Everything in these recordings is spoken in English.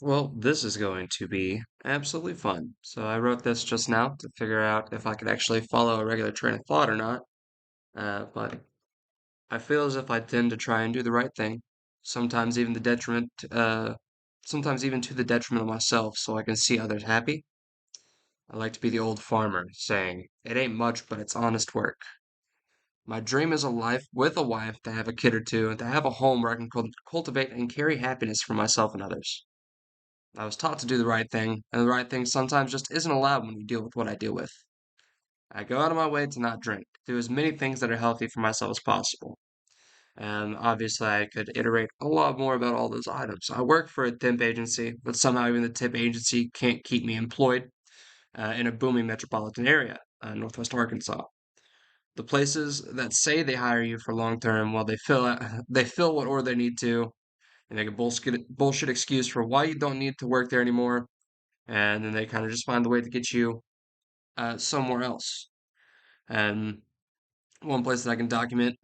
Well, this is going to be absolutely fun. So I wrote this just now to figure out if I could actually follow a regular train of thought or not. But I feel as if I tend to try and do the right thing, sometimes even sometimes even to the detriment of myself, so I can see others happy. I like to be the old farmer saying, "It ain't much, but it's honest work." My dream is a life with a wife, to have a kid or two, and to have a home where I can cultivate and carry happiness for myself and others. I was taught to do the right thing, and the right thing sometimes just isn't allowed when you deal with what I deal with. I go out of my way to not drink, do as many things that are healthy for myself as possible. And obviously, I could iterate a lot more about all those items. I work for a temp agency, but somehow even the temp agency can't keep me employed in a booming metropolitan area, Northwest Arkansas. The places that say they hire you for long term, well, they fill what order they need to, and make a bullshit excuse for why you don't need to work there anymore, and then they kind of just find the way to get you somewhere else. And one place that I can document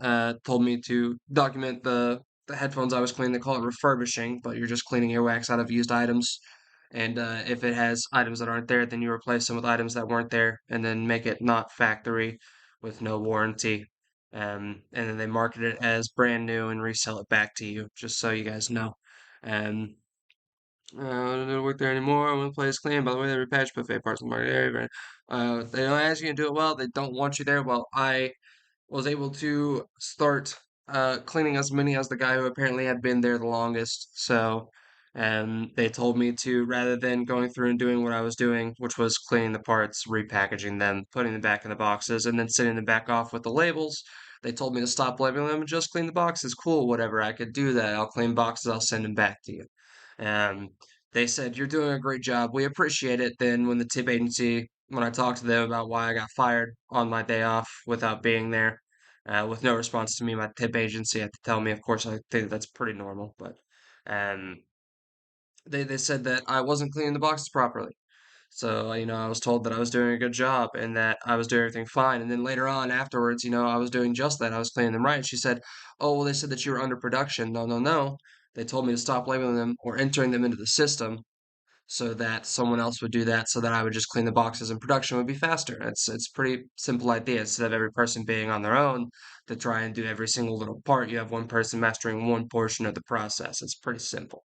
told me to document the headphones I was cleaning. They call it refurbishing, but you're just cleaning earwax out of used items. And if it has items that aren't there, then you replace them with items that weren't there, and then make it not factory with no warranty. And then they market it as brand new and resell it back to you, just so you guys know. And I don't work there anymore. I want the place clean. By the way, they repatch buffet parts in the market area. They don't ask you to do it well. They don't want you there. Well, I was able to start cleaning as many as the guy who apparently had been there the longest. So, and they told me to, rather than going through and doing what I was doing, which was cleaning the parts, repackaging them, putting them back in the boxes, and then sending them back off with the labels. They told me to stop labeling them and just clean the boxes. Cool, whatever. I could do that. I'll clean boxes. I'll send them back to you. And they said, "You're doing a great job. We appreciate it." Then when the tip agency, when I talked to them about why I got fired on my day off without being there, with no response to me, my tip agency had to tell me. Of course, I think that's pretty normal, but um, they said that I wasn't cleaning the boxes properly. So, I was told that I was doing a good job and that I was doing everything fine. And then later on, afterwards, I was doing just that. I was cleaning them right. She said, "Oh, well, they said that you were under production." No, no, no. They told me to stop labeling them or entering them into the system so that someone else would do that so that I would just clean the boxes and production would be faster. It's pretty simple idea. Instead of every person being on their own to try and do every single little part, you have one person mastering one portion of the process. It's pretty simple.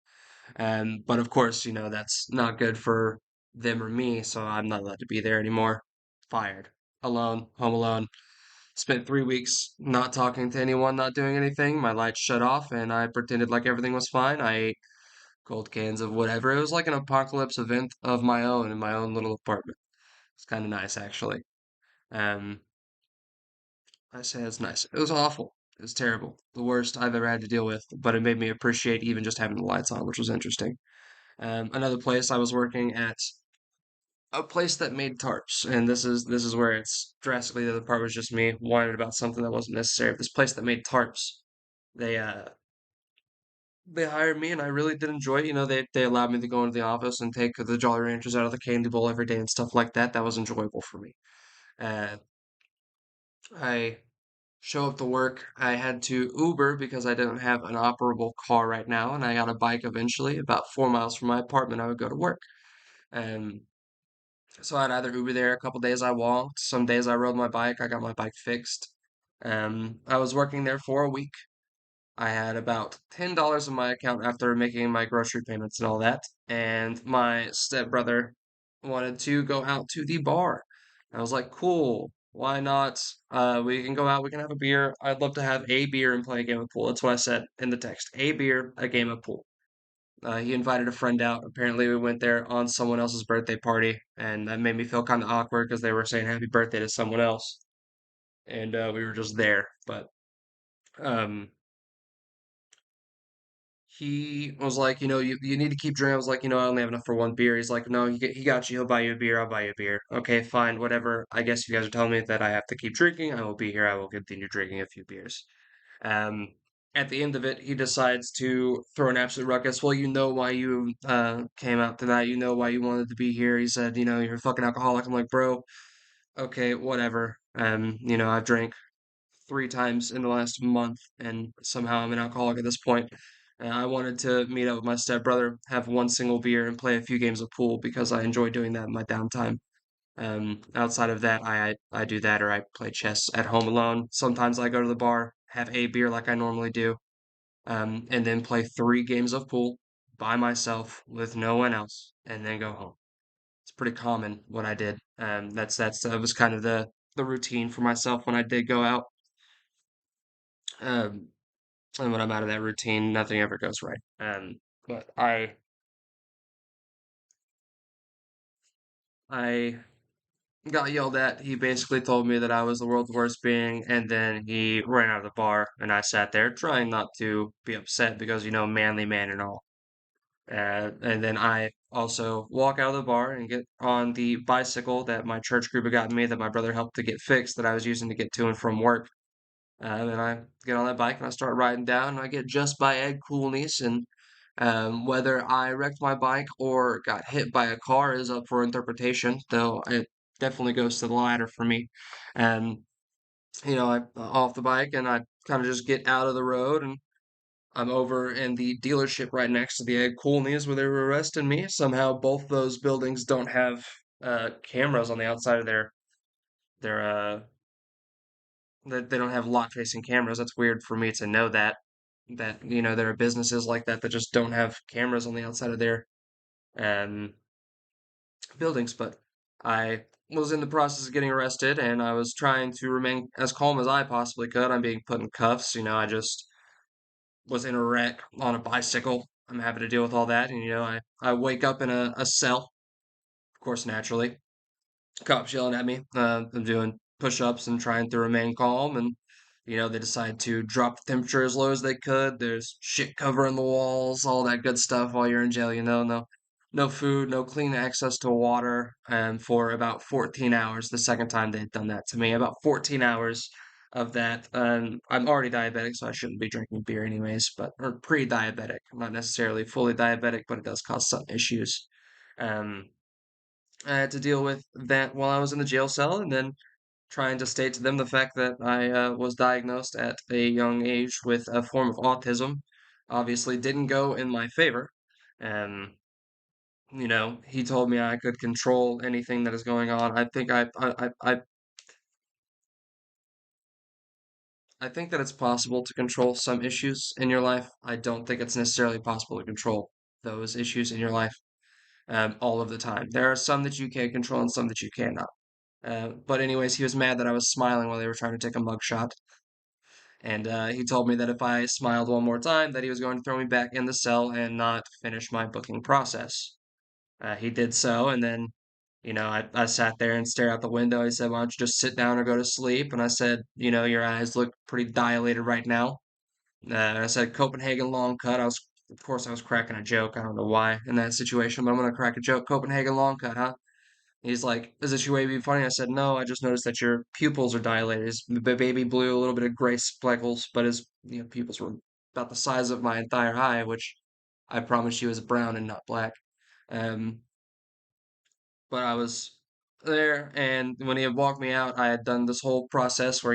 But of course, that's not good for them or me, so I'm not allowed to be there anymore. Fired. Alone, home alone. Spent 3 weeks not talking to anyone, not doing anything. My lights shut off, and I pretended like everything was fine. I ate cold cans of whatever. It was like an apocalypse event of my own in my own little apartment. It's kind of nice, actually. Um, I say it's nice. It was awful. It was terrible. The worst I've ever had to deal with, but it made me appreciate even just having the lights on, which was interesting. Another place I was working at, a place that made tarps, and this is where it's drastically the other part was just me whining about something that wasn't necessary. This place that made tarps, they they hired me, and I really did enjoy it. They allowed me to go into the office and take the Jolly Ranchers out of the candy bowl every day and stuff like that. That was enjoyable for me. Uh, I show up to work. I had to Uber because I didn't have an operable car right now, and I got a bike eventually. About 4 miles from my apartment, I would go to work. And so I'd either Uber there. A couple days I walked. Some days I rode my bike. I got my bike fixed. I was working there for a week. I had about $10 in my account after making my grocery payments and all that. And my stepbrother wanted to go out to the bar. I was like, cool, why not? We can go out, we can have a beer. I'd love to have a beer and play a game of pool. That's what I said in the text. A beer, a game of pool. He invited a friend out. Apparently, we went there on someone else's birthday party, and that made me feel kind of awkward because they were saying happy birthday to someone else, and we were just there. But um, he was like, you need to keep drinking. I was like, I only have enough for one beer. He's like, no, he got you. He'll buy you a beer. I'll buy you a beer. Okay, fine, whatever. I guess you guys are telling me that I have to keep drinking. I will be here. I will continue drinking a few beers. Um, at the end of it, he decides to throw an absolute ruckus. Well, you know why you came out tonight. You know why you wanted to be here. He said, you're a fucking alcoholic. I'm like, bro, okay, whatever. I've drank 3 times in the last month, and somehow I'm an alcoholic at this point. And I wanted to meet up with my stepbrother, have one single beer, and play a few games of pool because I enjoy doing that in my downtime. Outside of that, I do that or I play chess at home alone. Sometimes I go to the bar, have a beer like I normally do, and then play 3 games of pool by myself with no one else, and then go home. It's pretty common what I did. That was kind of the routine for myself when I did go out. Um, and when I'm out of that routine, nothing ever goes right. But I got yelled at. He basically told me that I was the world's worst being, and then he ran out of the bar, and I sat there trying not to be upset because, manly man and all. And then I also walk out of the bar and get on the bicycle that my church group had gotten me, that my brother helped to get fixed, that I was using to get to and from work. And I get on that bike and I start riding down, and I get just by Ed Coolney's, and whether I wrecked my bike or got hit by a car is up for interpretation, though it definitely goes to the latter for me. And I off the bike and I kind of just get out of the road, and I'm over in the dealership right next to the Ed Coolney's where they were arresting me. Somehow both those buildings don't have cameras on the outside of their they don't have lot facing cameras. That's weird for me to know that there are businesses like that that just don't have cameras on the outside of their um buildings. But I was in the process of getting arrested, and I was trying to remain as calm as I possibly could. I'm being put in cuffs. I just was in a wreck on a bicycle. I'm having to deal with all that, and I wake up in a cell, of course, naturally. Cops yelling at me. I'm doing push-ups and trying to remain calm, and they decide to drop the temperature as low as they could. There's shit covering the walls, all that good stuff while you're in jail. No food, no clean access to water, for about 14 hours. The second time they'd done that to me, about 14 hours of that. I'm already diabetic, so I shouldn't be drinking beer anyways, but or pre-diabetic. I'm not necessarily fully diabetic, but it does cause some issues. Um, I had to deal with that while I was in the jail cell, and then trying to state to them the fact that I was diagnosed at a young age with a form of autism. Obviously, didn't go in my favor. And, he told me I could control anything that is going on. I think that it's possible to control some issues in your life. I don't think it's necessarily possible to control those issues in your life all of the time. There are some that you can control and some that you cannot. But anyways, he was mad that I was smiling while they were trying to take a mugshot, and he told me that if I smiled one more time, that he was going to throw me back in the cell and not finish my booking process. He did so, and then I sat there and stared out the window. He said, "Why don't you just sit down or go to sleep?" And I said, "Your eyes look pretty dilated right now." And I said, "Copenhagen long cut." Of course, I was cracking a joke. I don't know why in that situation, but I'm gonna crack a joke. Copenhagen long cut, huh? He's like, "Is this your way to be funny?" I said, "No, I just noticed that your pupils are dilated." His baby blue, a little bit of gray speckles, but his pupils were about the size of my entire eye, which I promised you was brown and not black. Um, but I was there, and when he had walked me out, I had done this whole process where,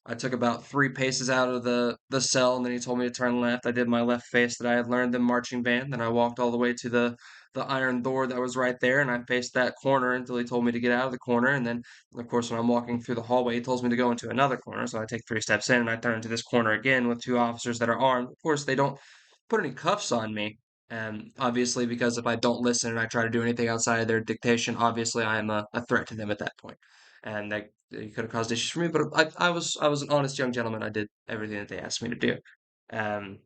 I took about 3 paces out of the cell, and then he told me to turn left. I did my left face that I had learned in marching band. Then I walked all the way to the iron door that was right there, and I faced that corner until he told me to get out of the corner. And then, of course, when I'm walking through the hallway, he tells me to go into another corner. So I take 3 steps in, and I turn into this corner again with 2 officers that are armed. Of course, they don't put any cuffs on me, obviously, because if I don't listen and I try to do anything outside of their dictation, obviously I am a threat to them at that point, and that it could have caused issues for me. But I was an honest young gentleman. I did everything that they asked me to do, um,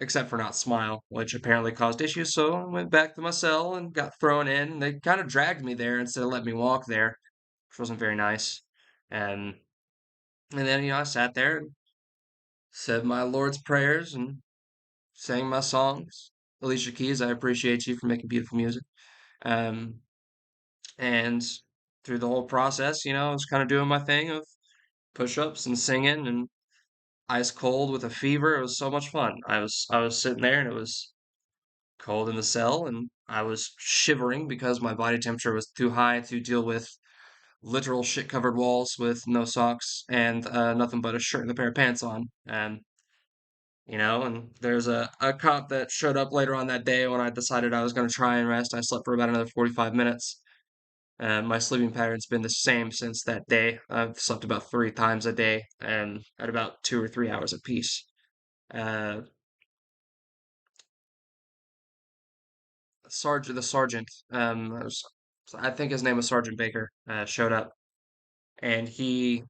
except for not smile, which apparently caused issues. So I went back to my cell and got thrown in. They kind of dragged me there instead of letting me walk there, which wasn't very nice. And and then I sat there and said my Lord's prayers and sang my songs. Alicia Keys, I appreciate you for making beautiful music. Um, and through the whole process, I was kind of doing my thing of push-ups and singing and ice cold with a fever. It was so much fun. I was sitting there and it was cold in the cell and I was shivering because my body temperature was too high to deal with literal shit-covered walls with no socks and nothing but a shirt and a pair of pants on. And And there's a cop that showed up later on that day when I decided I was going to try and rest. I slept for about another 45 minutes. My sleeping pattern's been the same since that day. I've slept about 3 times a day and at about 2 or 3 hours apiece. Uh, the sergeant, I think his name was Sergeant Baker, showed up and he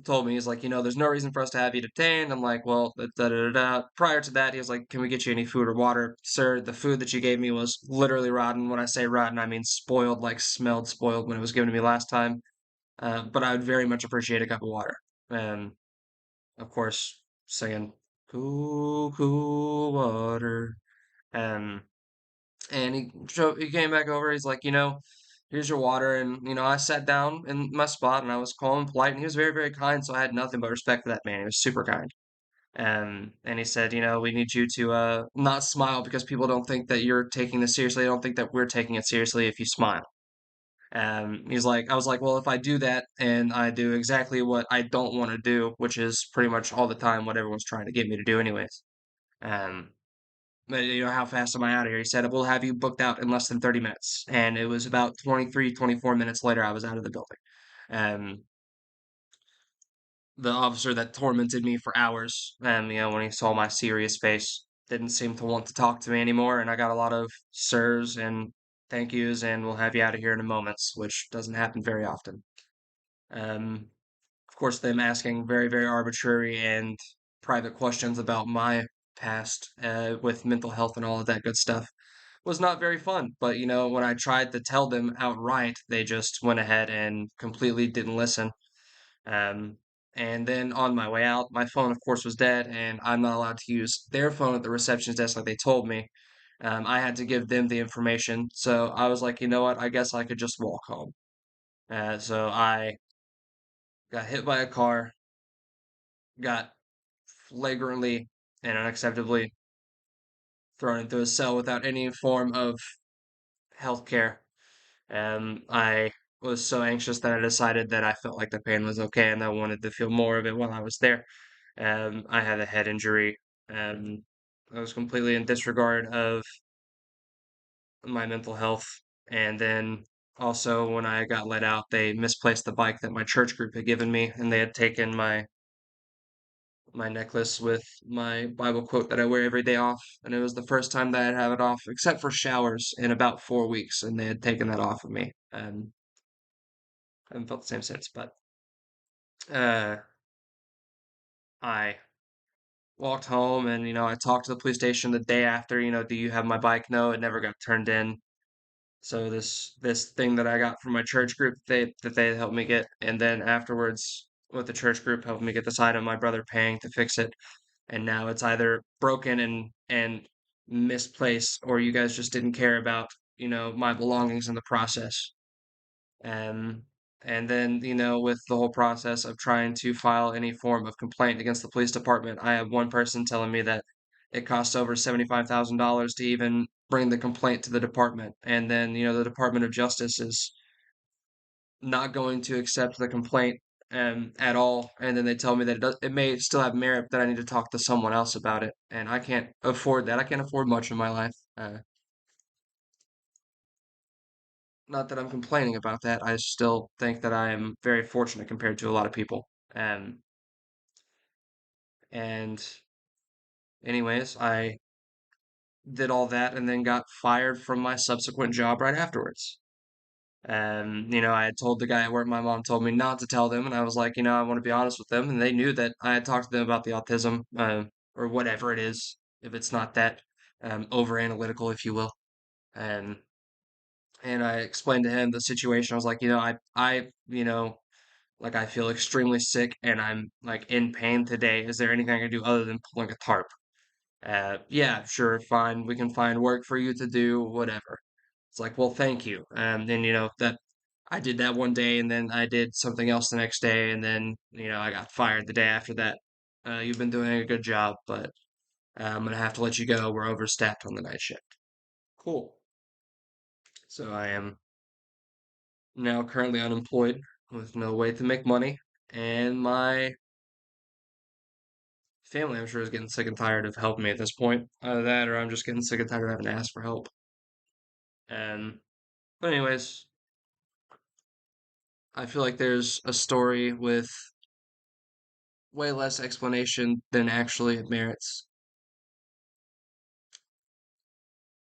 told me, he's like, there's no reason for us to have you detained. I'm like, well, da, da, da, da. Prior to that, he was like, can we get you any food or water? Sir, the food that you gave me was literally rotten. When I say rotten, I mean spoiled, like smelled spoiled when it was given to me last time. But I would very much appreciate a cup of water. And of course, singing cool, cool water. And he came back over. He's like, here's your water. And I sat down in my spot and I was calm and polite. And he was very, very kind. So I had nothing but respect for that man. He was super kind. And he said, we need you to not smile because people don't think that you're taking this seriously. They don't think that we're taking it seriously if you smile. And he's like, I was like, well, if I do that and I do exactly what I don't want to do, which is pretty much all the time what everyone's trying to get me to do anyways. Um, but, how fast am I out of here? He said, we'll have you booked out in less than 30 minutes. And it was about 23, 24 minutes later, I was out of the building. Um, the officer that tormented me for hours, when he saw my serious face, didn't seem to want to talk to me anymore. And I got a lot of sirs and thank yous and we'll have you out of here in a moment, which doesn't happen very often. Um, of course, them asking very, very arbitrary and private questions about my past with mental health and all of that good stuff was not very fun. But, when I tried to tell them outright, they just went ahead and completely didn't listen. Um, and then on my way out, my phone, of course, was dead, and I'm not allowed to use their phone at the receptionist desk like they told me. I had to give them the information. So I was like, you know what? I guess I could just walk home. So I got hit by a car, got flagrantly and unacceptably thrown into a cell without any form of health care. I was so anxious that I decided that I felt like the pain was okay and I wanted to feel more of it while I was there. I had a head injury. Um, I was completely in disregard of my mental health. And then also, when I got let out, they misplaced the bike that my church group had given me, and they had taken my necklace with my Bible quote that I wear every day off. And it was the first time that I'd have it off, except for showers, in about 4 weeks, and they had taken that off of me. And I haven't felt the same since. But uh, I walked home and, I talked to the police station the day after, do you have my bike? No, it never got turned in. So this thing that I got from my church group, they helped me get, and then afterwards with the church group helped me get this item, my brother paying to fix it. And now it's either broken and misplaced, or you guys just didn't care about my belongings in the process. um and then with the whole process of trying to file any form of complaint against the police department, I have one person telling me that it costs over $75,000 to even bring the complaint to the department, and then the Department of Justice is not going to accept the complaint at all. And then they tell me that it may still have merit, that I need to talk to someone else about it. And I can't afford that. I can't afford much in my life. Not that I'm complaining about that. I still think that I am very fortunate compared to a lot of people. And anyways, I did all that and then got fired from my subsequent job right afterwards. And, I had told the guy at work, my mom told me not to tell them. And I was like, I want to be honest with them. And they knew that I had talked to them about the autism, or whatever it is, if it's not that over analytical, if you will. And I explained to him the situation. I was like, like I feel extremely sick and I'm like in pain today. Is there anything I can do other than pulling a tarp? Yeah, sure, fine. We can find work for you to do, whatever. It's like, well, thank you. And then, that I did that one day and then I did something else the next day and then, I got fired the day after that. You've been doing a good job, but I'm gonna have to let you go. We're overstaffed on the night shift. Cool. So I am now currently unemployed with no way to make money, and my Family, I'm sure, is getting sick and tired of helping me at this point. Either that, or I'm just getting sick and tired of having to ask for help. And, but anyways, I feel like there's a story with way less explanation than actually it merits.